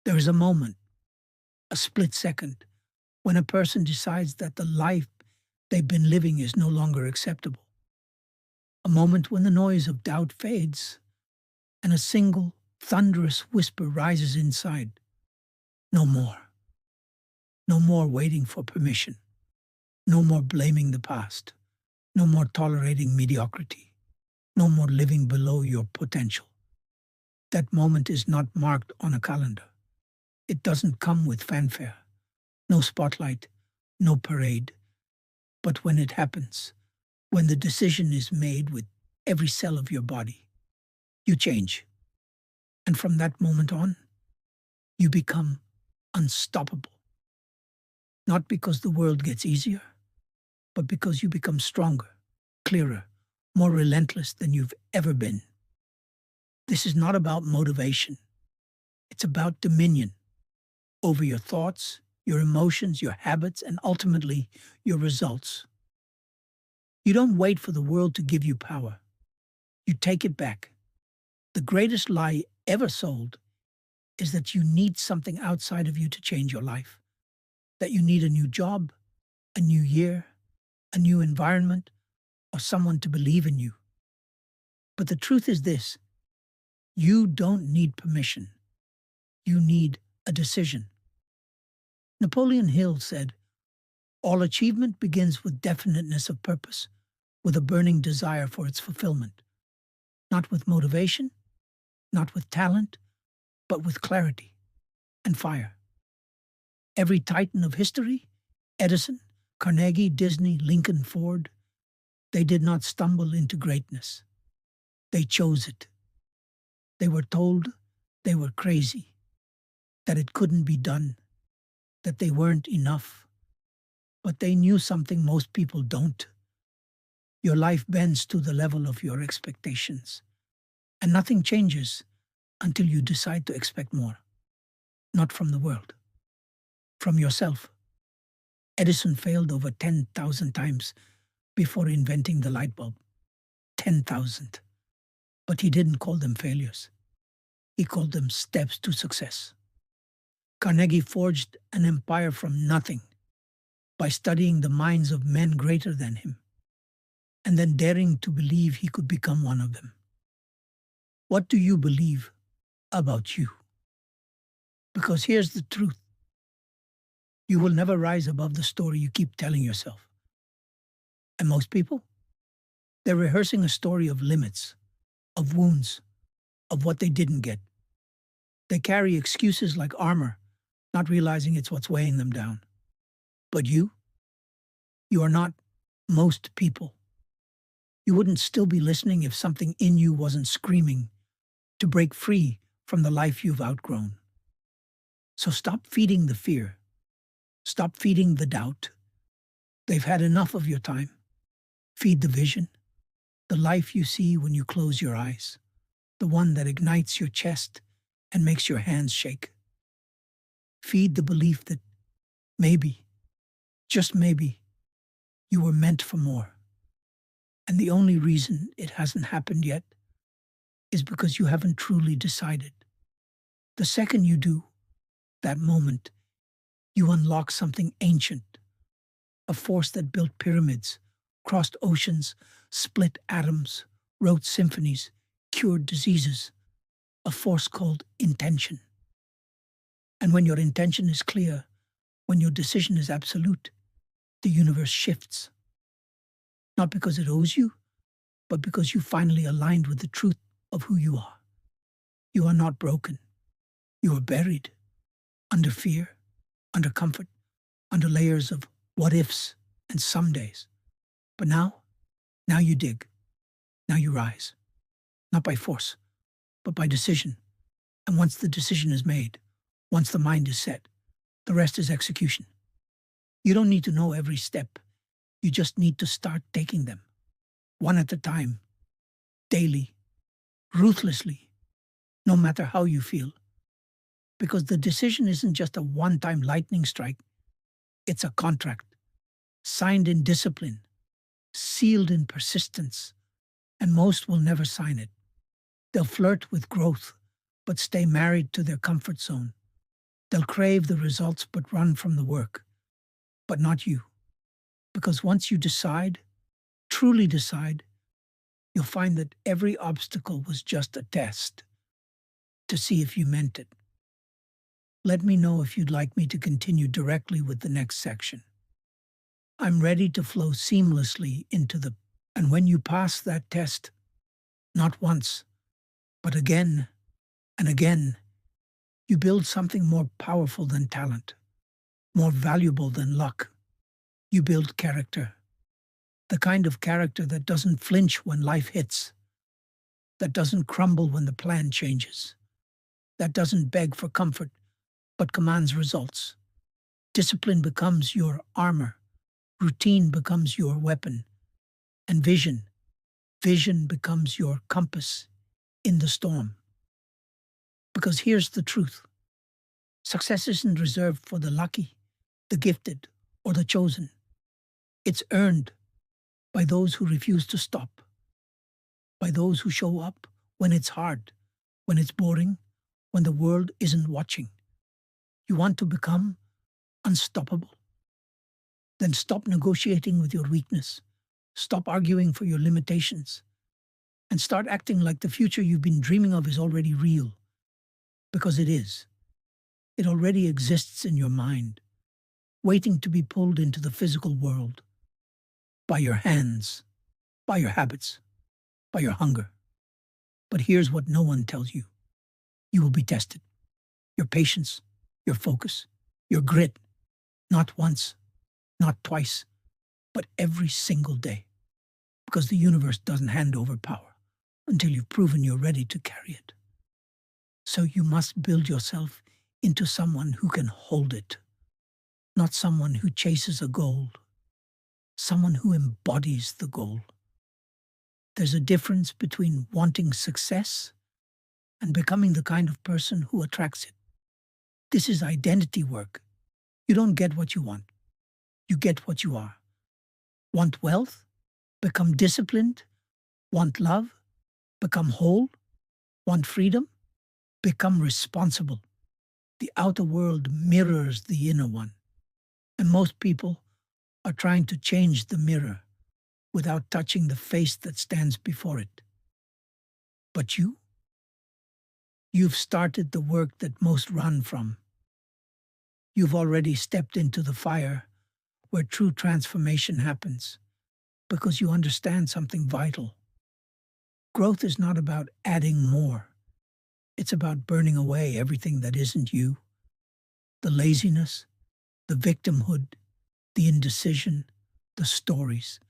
There is a moment, a split second, when a person decides that the life they've been living is no longer acceptable. A moment when the noise of doubt fades and a single thunderous whisper rises inside. No more. No more waiting for permission. No more blaming the past. No more tolerating mediocrity. No more living below your potential. That moment is not marked on a calendar. It doesn't come with fanfare. No spotlight, no parade. But when it happens, when the decision is made with every cell of your body, you change. And from that moment on, you become unstoppable. Not because the world gets easier, but because you become stronger, clearer, more relentless than you've ever been. This is not about motivation. It's about dominion over your thoughts, your emotions, your habits, and ultimately your results. You don't wait for the world to give you power. You take it back. The greatest lie ever sold is that you need something outside of you to change your life, that you need a new job, a new year, a new environment, or someone to believe in you. But the truth is this: you don't need permission. You need a decision. Napoleon Hill said, "All achievement begins with definiteness of purpose, with a burning desire for its fulfillment. Not with motivation, not with talent, but with clarity and fire." Every titan of history, Edison, Carnegie, Disney, Lincoln, Ford, they did not stumble into greatness. They chose it. They were told they were crazy, that it couldn't be done, that they weren't enough. But they knew something most people don't. Your life bends to the level of your expectations, and nothing changes until you decide to expect more. Not from the world, from yourself. Edison failed over 10,000 times before inventing the light bulb. 10,000. But he didn't call them failures. He called them steps to success. Carnegie forged an empire from nothing by studying the minds of men greater than him, and then daring to believe he could become one of them. What do you believe about you? Because here's the truth: you will never rise above the story you keep telling yourself. And most people? They're rehearsing a story of limits, of wounds, of what they didn't get. They carry excuses like armor, not realizing it's what's weighing them down. But you are not most people. You wouldn't still be listening if something in you wasn't screaming to break free from the life you've outgrown. So stop feeding the fear. Stop feeding the doubt. They've had enough of your time. Feed the vision, the life you see when you close your eyes, the one that ignites your chest and makes your hands shake. Feed the belief that maybe, just maybe, you were meant for more. And the only reason it hasn't happened yet is because you haven't truly decided. The second you do, that moment, you unlock something ancient, a force that built pyramids, crossed oceans, split atoms, wrote symphonies, cured diseases, a force called intention. And when your intention is clear, when your decision is absolute, the universe shifts. Not because it owes you, but because you finally aligned with the truth of who you are. You are not broken. You are buried under fear, under comfort, under layers of what ifs and some days. But now you dig. Now you rise. Not by force, but by decision. And once the decision is made, once the mind is set, the rest is execution. You don't need to know every step. You just need to start taking them, one at a time, daily, ruthlessly, no matter how you feel. Because the decision isn't just a one-time lightning strike. It's a contract, signed in discipline, sealed in persistence, and most will never sign it. They'll flirt with growth, but stay married to their comfort zone, They'll crave the results but run from the work, but not you. Because once you decide, truly decide, you'll find that every obstacle was just a test to see if you meant it. Let me know if you'd like me to continue directly with the next section. I'm ready to flow seamlessly into the... And when you pass that test, not once, but again and again, you build something more powerful than talent, more valuable than luck. You build character. The kind of character that doesn't flinch when life hits, that doesn't crumble when the plan changes, that doesn't beg for comfort but commands results. Discipline becomes your armor, routine becomes your weapon, and vision becomes your compass in the storm. Because here's the truth. Success isn't reserved for the lucky, the gifted, or the chosen. It's earned by those who refuse to stop, by those who show up when it's hard, when it's boring, when the world isn't watching. You want to become unstoppable? Then stop negotiating with your weakness. Stop arguing for your limitations. And start acting like the future you've been dreaming of is already real. Because it is. It already exists in your mind, waiting to be pulled into the physical world. By your hands, by your habits, by your hunger. But here's what no one tells you. You will be tested. Your patience, your focus, your grit. Not once, not twice, but every single day. Because the universe doesn't hand over power until you've proven you're ready to carry it. So you must build yourself into someone who can hold it. Not someone who chases a goal. Someone who embodies the goal. There's a difference between wanting success and becoming the kind of person who attracts it. This is identity work. You don't get what you want. You get what you are. Want wealth? Become disciplined. Want love? Become whole. Want freedom? Become responsible. The outer world mirrors the inner one. And most people are trying to change the mirror without touching the face that stands before it. But you've started the work that most run from. You've already stepped into the fire where true transformation happens because you understand something vital. Growth is not about adding more. It's about burning away everything that isn't you. The laziness, the victimhood, the indecision, the stories.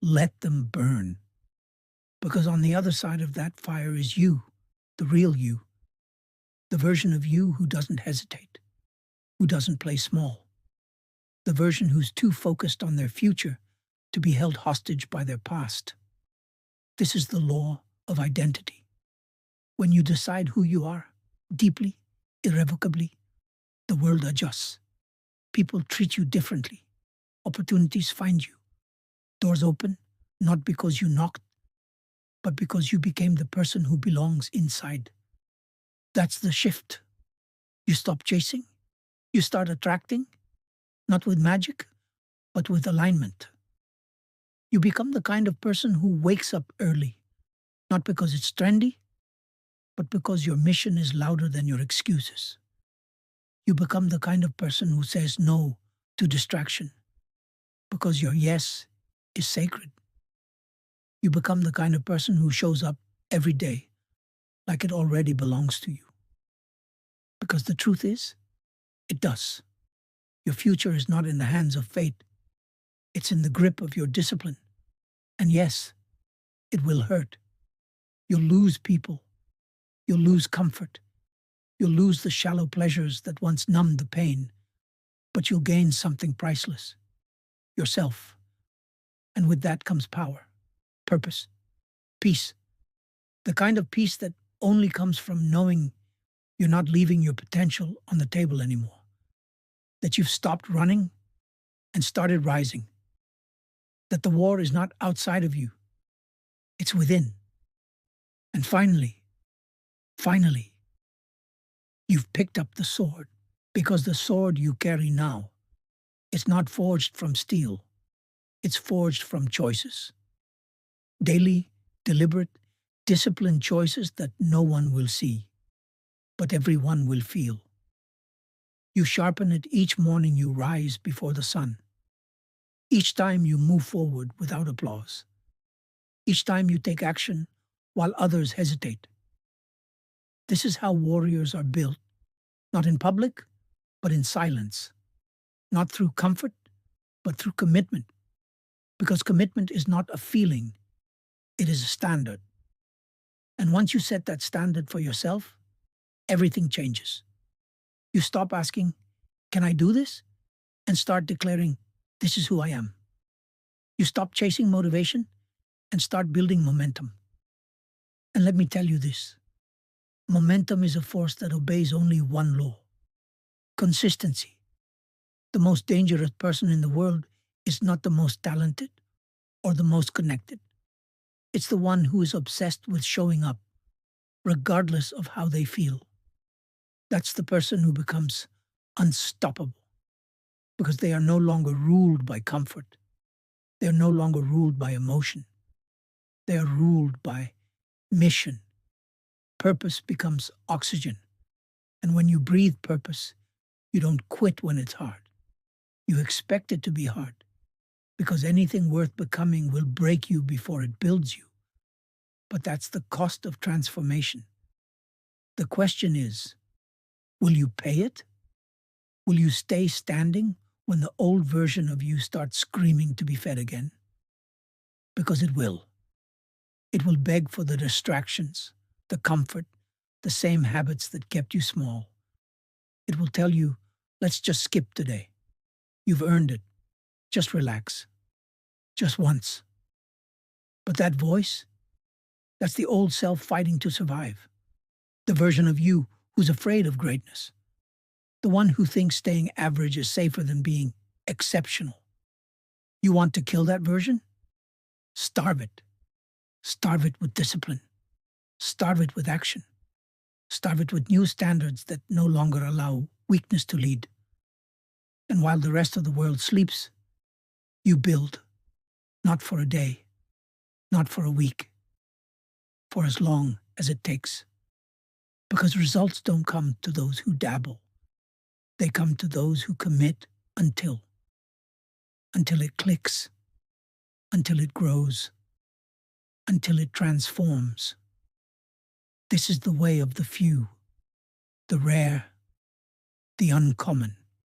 Let them burn. Because on the other side of that fire is you, the real you. The version of you who doesn't hesitate, who doesn't play small. The version who's too focused on their future to be held hostage by their past. This is the law of identity. When you decide who you are, deeply, irrevocably, the world adjusts. People treat you differently. Opportunities find you. Doors open, not because you knocked, but because you became the person who belongs inside. That's the shift. You stop chasing. You start attracting, not with magic, but with alignment. You become the kind of person who wakes up early, not because it's trendy, but because your mission is louder than your excuses. You become the kind of person who says no to distraction, because your yes is sacred. You become the kind of person who shows up every day like it already belongs to you. Because the truth is, it does. Your future is not in the hands of fate. It's in the grip of your discipline. And yes, it will hurt. You'll lose people. You'll lose comfort. You'll lose the shallow pleasures that once numbed the pain. But you'll gain something priceless. Yourself. And with that comes power, purpose, peace. The kind of peace that only comes from knowing you're not leaving your potential on the table anymore. That you've stopped running and started rising. That the war is not outside of you. It's within. And finally, you've picked up the sword Because the sword you carry now is not forged from steel, it's forged from choices. Daily, deliberate, disciplined choices that no one will see, but everyone will feel. You sharpen it each morning you rise before the sun. Each time you move forward without applause. Each time you take action while others hesitate. This is how warriors are built, not in public, but in silence. Not through comfort, but through commitment. Because commitment is not a feeling, it is a standard. And once you set that standard for yourself, everything changes. You stop asking, "Can I do this?" and start declaring, "This is who I am." You stop chasing motivation and start building momentum. And let me tell you this, momentum is a force that obeys only one law: consistency. The most dangerous person in the world is not the most talented or the most connected. It's the one who is obsessed with showing up, regardless of how they feel. That's the person who becomes unstoppable because they are no longer ruled by comfort. They are no longer ruled by emotion. They are ruled by mission. Purpose becomes oxygen. And when you breathe purpose, you don't quit when it's hard. You expect it to be hard because anything worth becoming will break you before it builds you. But that's the cost of transformation. The question is, will you pay it? Will you stay standing when the old version of you starts screaming to be fed again? Because it will. It will beg for the distractions, the comfort, the same habits that kept you small. It will tell you, "Let's just skip today. You've earned it. Just relax. Just once." But that voice, that's the old self fighting to survive. The version of you who's afraid of greatness. The one who thinks staying average is safer than being exceptional. You want to kill that version? Starve it. Starve it with discipline. Starve it with action. Starve it with new standards that no longer allow weakness to lead. And while the rest of the world sleeps, you build. Not for a day, not for a week, for as long as it takes. Because results don't come to those who dabble. They come to those who commit until it clicks, until it grows, until it transforms. This is the way of the few, the rare, the uncommon.